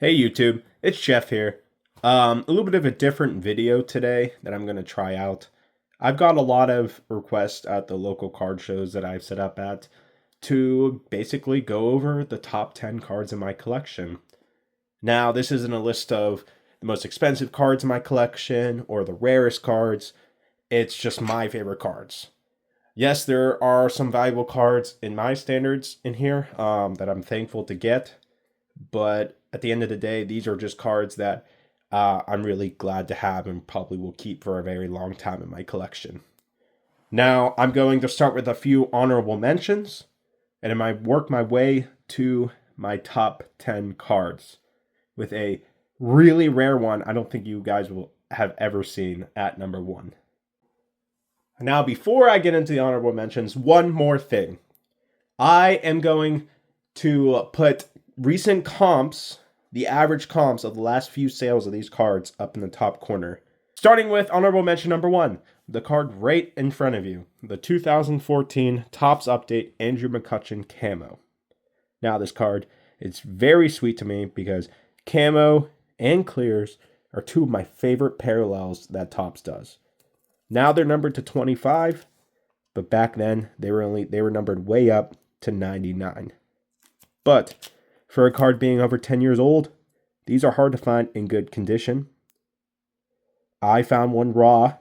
Hey YouTube, it's Jeff here. A little bit of a different video today that I'm going to try out. I've got a lot of requests at the local card shows that I've set up at to basically go over the top 10 cards in my collection. Now, this isn't a list of the most expensive cards in my collection or the rarest cards. It's just my favorite cards. Yes, there are some valuable cards in my standards in here that I'm thankful to get, but at the end of the day, these are just cards that I'm really glad to have and probably will keep for a very long time in my collection. Now, I'm going to start with a few honorable mentions, and I work my way to my top 10 cards with a really rare one I don't think you guys will have ever seen at number one. Now, before I get into the honorable mentions, one more thing. I am going to put recent comps, the average comps of the last few sales of these cards up in the top corner. Starting with honorable mention number one, the card right in front of you, the 2014 Topps Update Andrew McCutchen Camo. Now this card, it's very sweet to me because camo and clears are two of my favorite parallels that Topps does. Now they're numbered to 25, but back then they were numbered way up to 99. But for a card being over 10 years old, these are hard to find in good condition. I found one raw,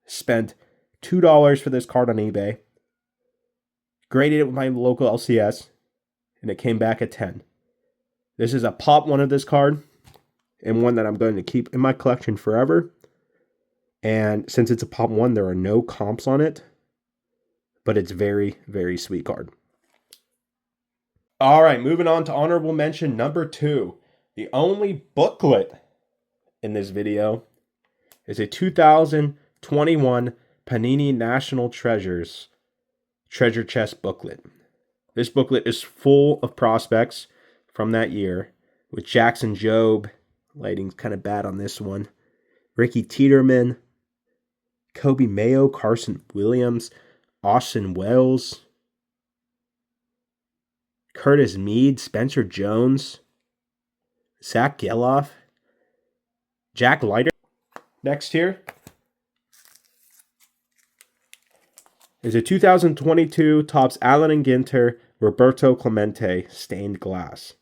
spent $2 for this card on eBay, graded it with my local LCS, and it came back at 10. This is a pop one of this card, and one that I'm going to keep in my collection forever. And since it's a pop one, there are no comps on it, but it's very, very sweet card. All right, moving on to honorable mention number two. The only booklet in this video is a 2021 Panini National Treasures Treasure Chest booklet. This booklet is full of prospects from that year, with Jackson Jobe, lighting's kind of bad on this one, Ricky Tiedemann, Kobe Mayo, Carson Williams, Austin Wells, Curtis Mead, Spencer Jones, Zach Geloff, Jack Leiter. Next here is a 2022 Topps Allen and Ginter Roberto Clemente stained glass.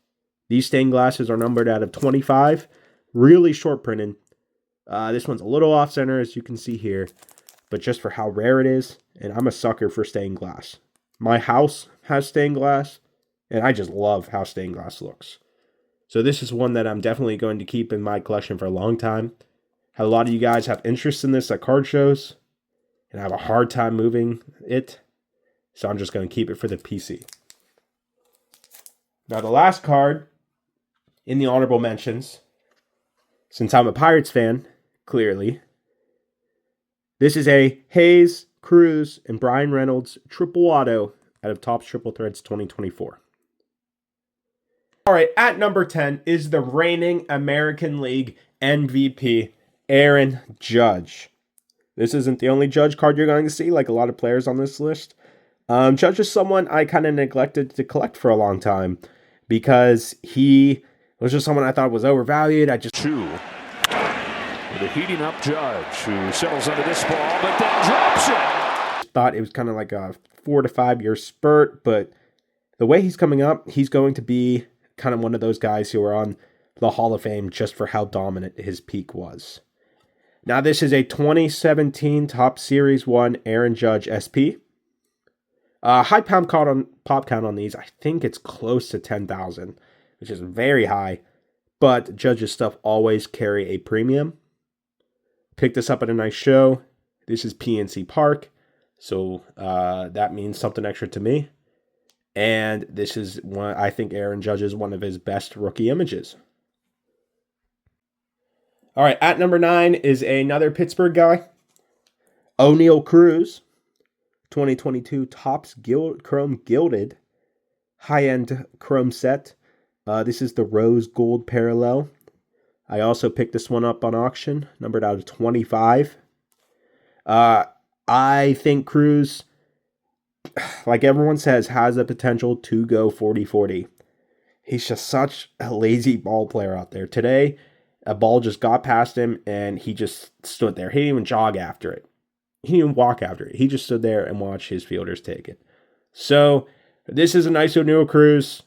These stained glasses are numbered out of 25, really short printed. This one's a little off center, as you can see here, but just for how rare it is, and I'm a sucker for stained glass. My house has stained glass, and I just love how stained glass looks. So this is one that I'm definitely going to keep in my collection for a long time. A lot of you guys have interest in this at card shows, and I have a hard time moving it, so I'm just going to keep it for the PC. Now the last card in the honorable mentions, since I'm a Pirates fan, clearly, this is a Hayes, Cruz, and Brian Reynolds triple auto out of Topps Triple Threads 2024. All right, at number 10 is the reigning American League MVP, Aaron Judge. This isn't the only Judge card you're going to see, like a lot of players on this list. Judge is someone I kind of neglected to collect for a long time because he was just someone I thought was overvalued. Two. With a heating up Judge, who settles under this ball, but then drops it. Thought it was kind of like a 4 to 5 year spurt, but the way he's coming up, he's going to be kind of one of those guys who are on the Hall of Fame just for how dominant his peak was. Now, this is a 2017 Topps Series 1 Aaron Judge SP. High pop count on these, I think it's close to 10,000, which is very high, but Judge's stuff always carry a premium. Picked this up at a nice show. This is PNC Park, so that means something extra to me. And this is one, I think Aaron Judge is one of his best rookie images. All right, at number 9 is another Pittsburgh guy, O'Neal Cruz, 2022 Topps Chrome Gilded high-end chrome set. This is the rose gold parallel. I also picked this one up on auction, numbered out of 25. I think Cruz, like everyone says, has the potential to go 40-40. He's just such a lazy ball player out there. Today, a ball just got past him and he just stood there. He didn't even jog after it. He didn't even walk after it. He just stood there and watched his fielders take it. So this is a nice Oneil Cruz.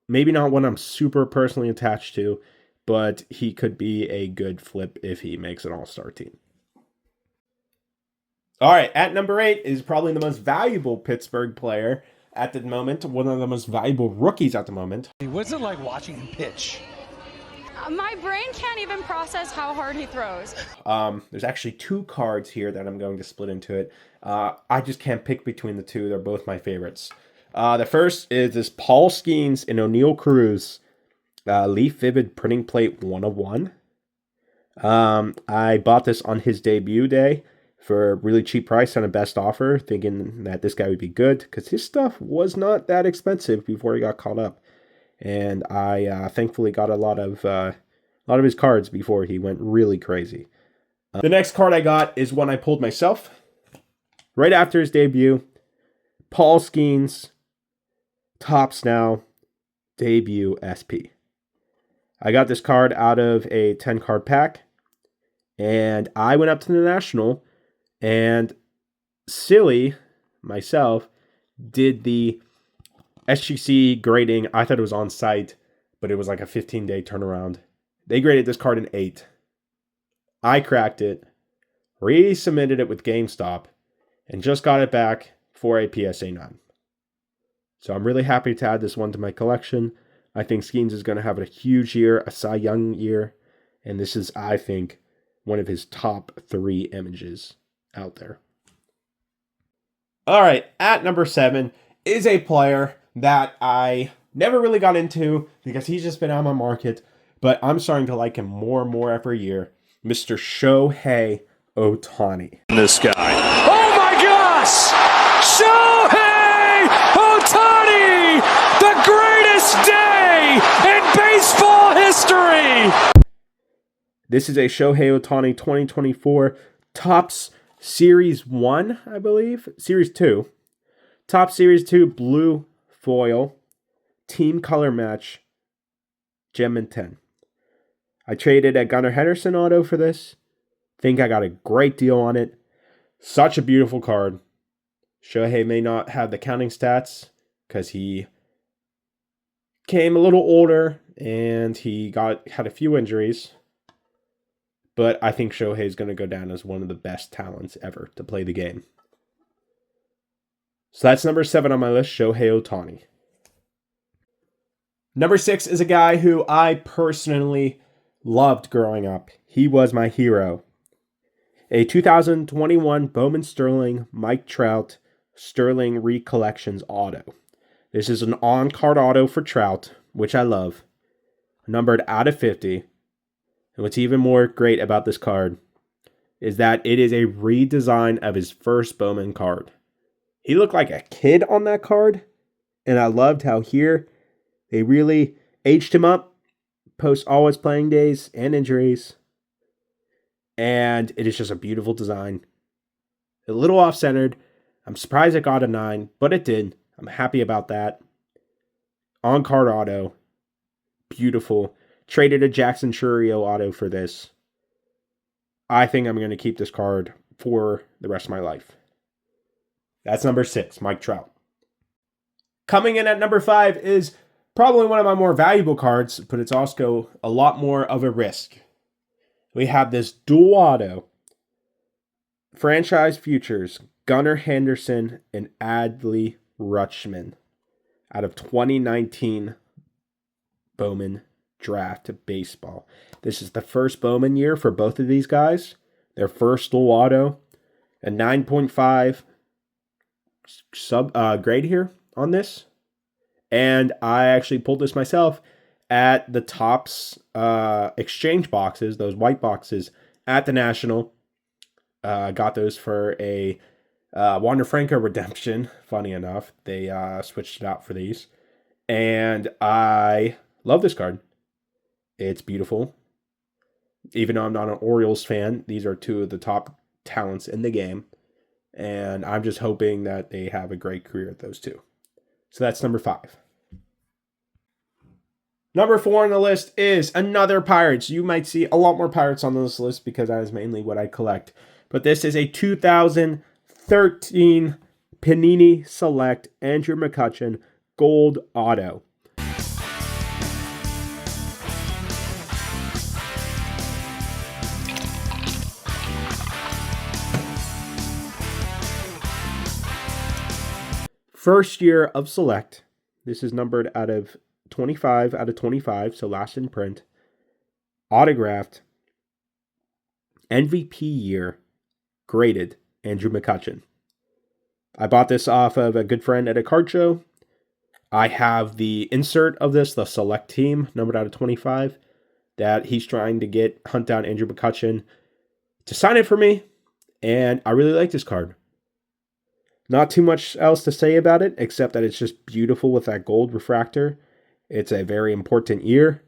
Maybe not one I'm super personally attached to, but he could be a good flip if he makes an all-star team. All right, at number 8 is probably the most valuable Pittsburgh player at the moment, one of the most valuable rookies at the moment. What's it like watching him pitch? My brain can't even process how hard he throws. There's actually 2 cards here that I'm going to split into it. I just can't pick between the 2. They're both my favorites. The first is this Paul Skeens and Oneil Cruz Leaf Vivid Printing Plate 1 of 1. I bought this on his debut day for a really cheap price on a best offer, thinking that this guy would be good because his stuff was not that expensive before he got caught up. And I thankfully got a lot of his cards before he went really crazy. The next card I got is one I pulled myself right after his debut. Paul Skeens Topps Now Debut SP. I got this card out of a 10-card pack, and I went up to the National, and silly myself did the SGC grading. I thought it was on site, but it was like a 15-day turnaround. They graded this card an 8. I cracked it, resubmitted it with GameStop, and just got it back for a PSA 9. So I'm really happy to add this one to my collection. I think Skeens is going to have a huge year, a Cy Young year, and this is, I think, one of his top 3 images out there. All right, at number 7 is a player that I never really got into because he's just been on my market, but I'm starting to like him more and more every year. Mr. Shohei Ohtani. This guy. Oh my gosh! Shohei Ohtani! The greatest day in baseball history! This is a Shohei Ohtani 2024 Topps Series 1, I believe. Series 2. Topps Series 2 blue foil. Team color match. Gem and 10. I traded a Gunnar Henderson auto for this. Think I got a great deal on it. Such a beautiful card. Shohei may not have the counting stats because he came a little older and he had a few injuries. But I think Shohei is going to go down as one of the best talents ever to play the game. So that's number 7 on my list, Shohei Ohtani. Number 6 is a guy who I personally loved growing up. He was my hero. A 2021 Bowman Sterling Mike Trout Sterling Recollections auto. This is an on-card auto for Trout, which I love. Numbered out of 50. And what's even more great about this card is that it is a redesign of his first Bowman card. He looked like a kid on that card, and I loved how here they really aged him up post all his playing days and injuries. And it is just a beautiful design. A little off-centered. I'm surprised it got a 9, but it did. I'm happy about that. On-card auto. Beautiful. Traded a Jackson Chourio auto for this. I think I'm going to keep this card for the rest of my life. That's number 6, Mike Trout. Coming in at number 5 is probably one of my more valuable cards, but it's also a lot more of a risk. We have this dual auto. Franchise Futures, Gunnar Henderson and Adley Rutschman out of 2019 Bowman Draft Baseball. This is the first Bowman year for both of these guys. Their first dual auto. A 9.5 grade here on this. And I actually pulled this myself at the Topps exchange boxes, those white boxes at the National. Got those for a Wander Franco redemption. Funny enough, they switched it out for these. And I love this card. It's beautiful. Even though I'm not an Orioles fan, these are 2 of the top talents in the game. And I'm just hoping that they have a great career at those 2. So that's number 5. Number 4 on the list is another Pirates. You might see a lot more Pirates on this list because that is mainly what I collect. But this is a 2013 Panini Select Andrew McCutchen Gold Auto. First year of Select. This is numbered out of 25 out of 25, so last in print. Autographed. MVP year. Graded. Andrew McCutchen. I bought this off of a good friend at a card show. I have the insert of this, the Select team, numbered out of 25, that he's trying to hunt down Andrew McCutchen to sign it for me, and I really like this card. Not too much else to say about it, except that it's just beautiful with that gold refractor. It's a very important year.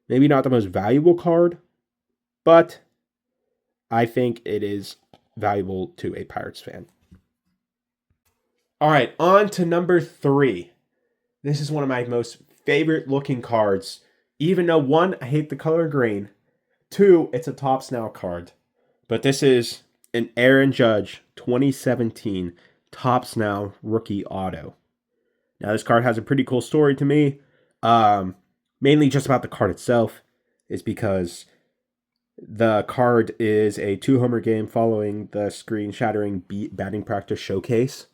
Maybe not the most valuable card, but I think it is valuable to a Pirates fan. All right, on to number 3. This is one of my most favorite looking cards. Even though 1, I hate the color green. 2, it's a Topps Now card. But this is an Aaron Judge 2017 Topps Now rookie auto. Now this card has a pretty cool story to me. Mainly just about the card itself. Is because the card is a 2-homer game following the screen-shattering batting practice showcase.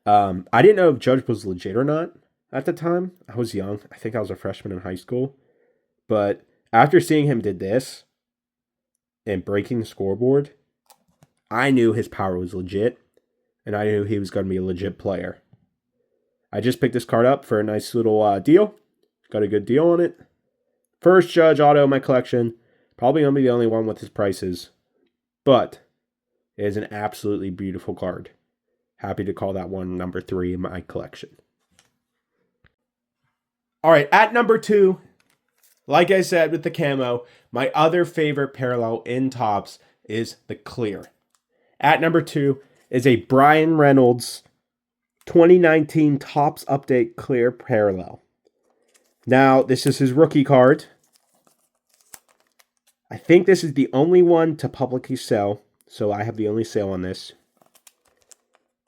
I didn't know if Judge was legit or not at the time. I was young. I think I was a freshman in high school. But after seeing him did this and breaking the scoreboard, I knew his power was legit. And I knew he was going to be a legit player. I just picked this card up for a nice little deal. Got a good deal on it. First Judge auto in my collection. Probably going to be the only one with his prices. But it is an absolutely beautiful card. Happy to call that one number 3 in my collection. All right, at number 2, like I said with the camo, my other favorite parallel in Topps is the clear. At number 2 is a Bryan Reynolds 2019 Topps Update Clear Parallel. Now, this is his rookie card. I think this is the only one to publicly sell, so I have the only sale on this.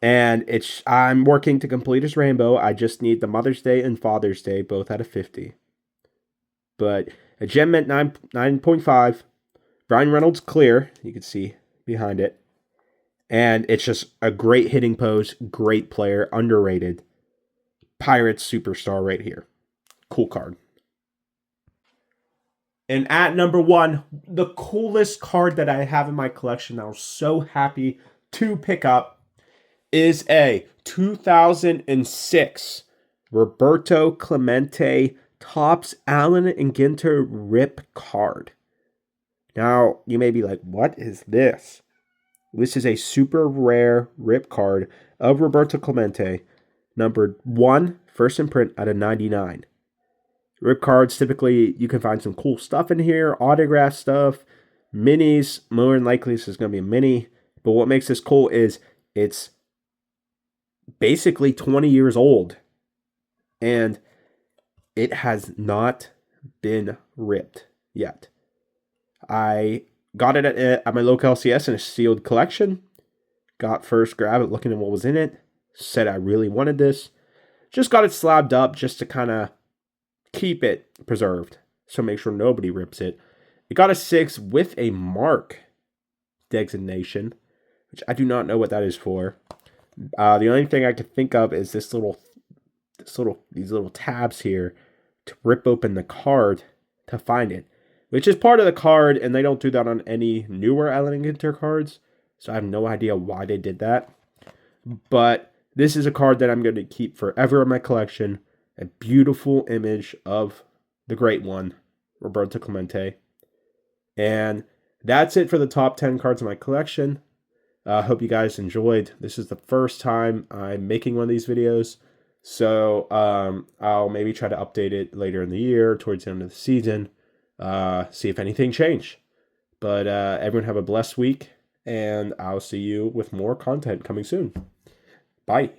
And I'm working to complete his rainbow. I just need the Mother's Day and Father's Day, both out of 50. But a gem meant 9.5. Bryan Reynolds Clear, you can see behind it. And it's just a great hitting pose, great player, underrated. Pirates superstar right here. Cool card. And at number 1, the coolest card that I have in my collection that I was so happy to pick up is a 2006 Roberto Clemente Topps Allen and Ginter Rip card. Now, you may be like, what is this? This is a super rare rip card of Roberto Clemente, numbered 1, first in print out of 99. Rip cards, typically, you can find some cool stuff in here, autograph stuff, minis. More than likely, this is going to be a mini. But what makes this cool is it's basically 20 years old. And it has not been ripped yet. I got it at my local LCS in a sealed collection. Got first grab at looking at what was in it. Said I really wanted this. Just got it slabbed up just to kind of keep it preserved. So make sure nobody rips it. It got a 6 with a mark designation, which I do not know what that is for. The only thing I could think of is these little tabs here to rip open the card to find it, which is part of the card, and they don't do that on any newer Allen and Ginter cards, so I have no idea why they did that. But this is a card that I'm going to keep forever in my collection. A beautiful image of the great one, Roberto Clemente. And that's it for the top 10 cards in my collection. I hope you guys enjoyed. This is the first time I'm making one of these videos. So I'll maybe try to update it later in the year, towards the end of the season. See if anything changed. But everyone have a blessed week. And I'll see you with more content coming soon. Bye.